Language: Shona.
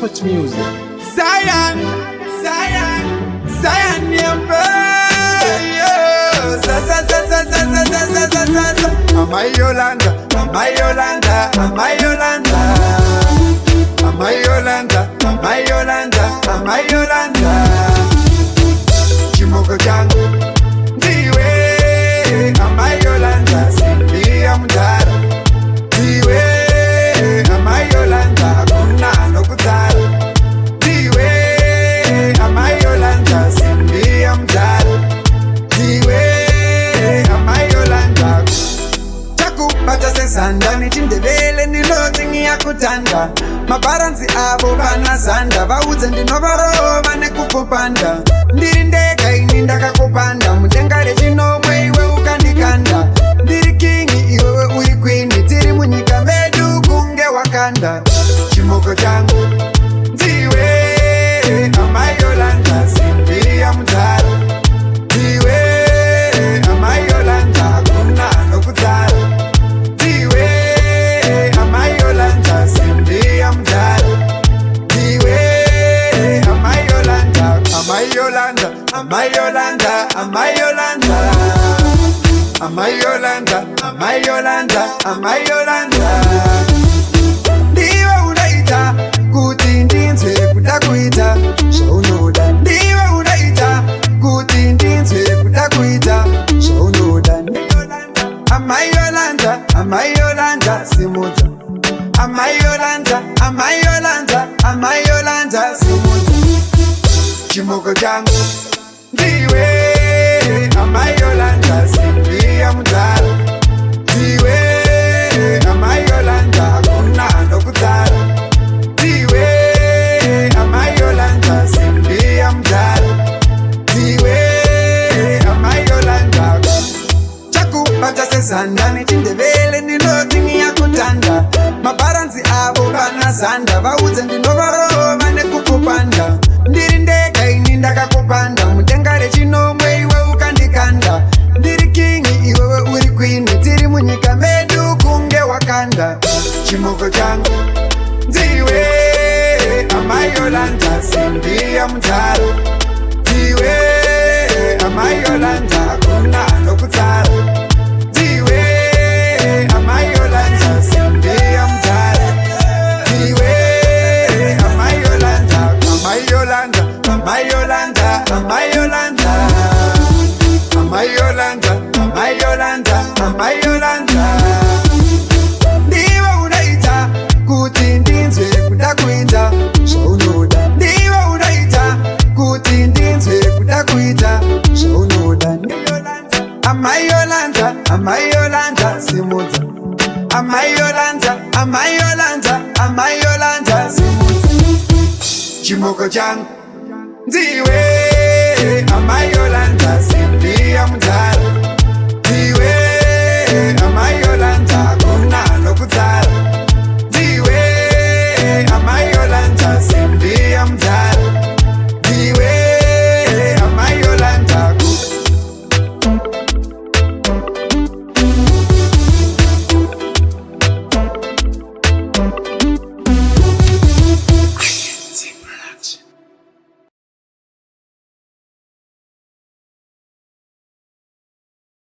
Support music. Zion, Yamba. Am I Yolanda? Chimoko changu ndiwe, am I Yolanda? Simbia mudara ndiwe, am I Yolanda? Hakuna nokutara ndiwe, am I Yolanda? Simbia mudara ndiwe, am I Yolanda? Chakubata sesanda nichindevele ndinoti ngiyakutanda, mabaransi avo vanazanda vaudze ndinovarova nekukupanda, ndiri ndega ini ndakakupanda mudenga rechinomwe iwe ukandikanda, ndiri kingi iwewe uri kwini, tiri munyika medu kunge wakanda. Chimoko changu ndiwe, am I Yolanda? Simbi ya mudhara ndiwe, am I Yolanda? Hakuna nokutara ndiwe, am I Yolanda? Simbi ya mudhara ndiwe, am I Yolanda? Am I Yolanda? Am I Yolanda? Am I Yolanda? Am I Yolanda? Am I Yolanda? Am I Yolanda? Ndiwe unaita kuti ndinzwe kuda kuita zvaunoda, ndiwe unaita kuti ndinzwe kuda kuita zvaunoda. Am I Yolanda? Am I Yolanda? Simudza. Am I Yolanda? Am I Yolanda? Am I Yolanda? Simudza. Chimoko changu ndiwe, am I Yolanda? Simbi ya mudhara ndiwe, am I Yolanda? Hakuna nokutara ndiwe, am I Yolanda? Simbi ya mudhara ndiwe, am I Yolanda? Chakubata sezanda nechindevele ndinoti ngiyakutanda, mabaransi avo vanazanda vaudze ndinovarova nekukupanda, ndiri ndega ini ndakakupanda mudenga rechinomwe iwe ukandikanda, ndiri kingi iwewe uri kwini, tiri munyika medu kunge wakanda. Chimoko changu ndiwe, am I Yolanda? Simbi ya mudhara ndiwe, am I Yolanda? Hakuna nokutara ndiwe, am I Yolanda? Simbi ya mudhara ndiwe, am I Yolanda? Am I Yolanda? Am I Yolanda? Am I Yolanda? Am I Yolanda? Am I Yolanda? Am I Yolanda? Ndiwe unaita kuti ndinzwe kuda kuita zvaunoda, ndiwe unaita kuti ndinzwe kuda kuita zvaunoda. Am I Yolanda? Am I Yolanda? Simudza. Am I Yolanda? Am I Yolanda? Am I Yolanda? Simudza. Chimoko changu ndiwe, am I Yolanda? Simudza.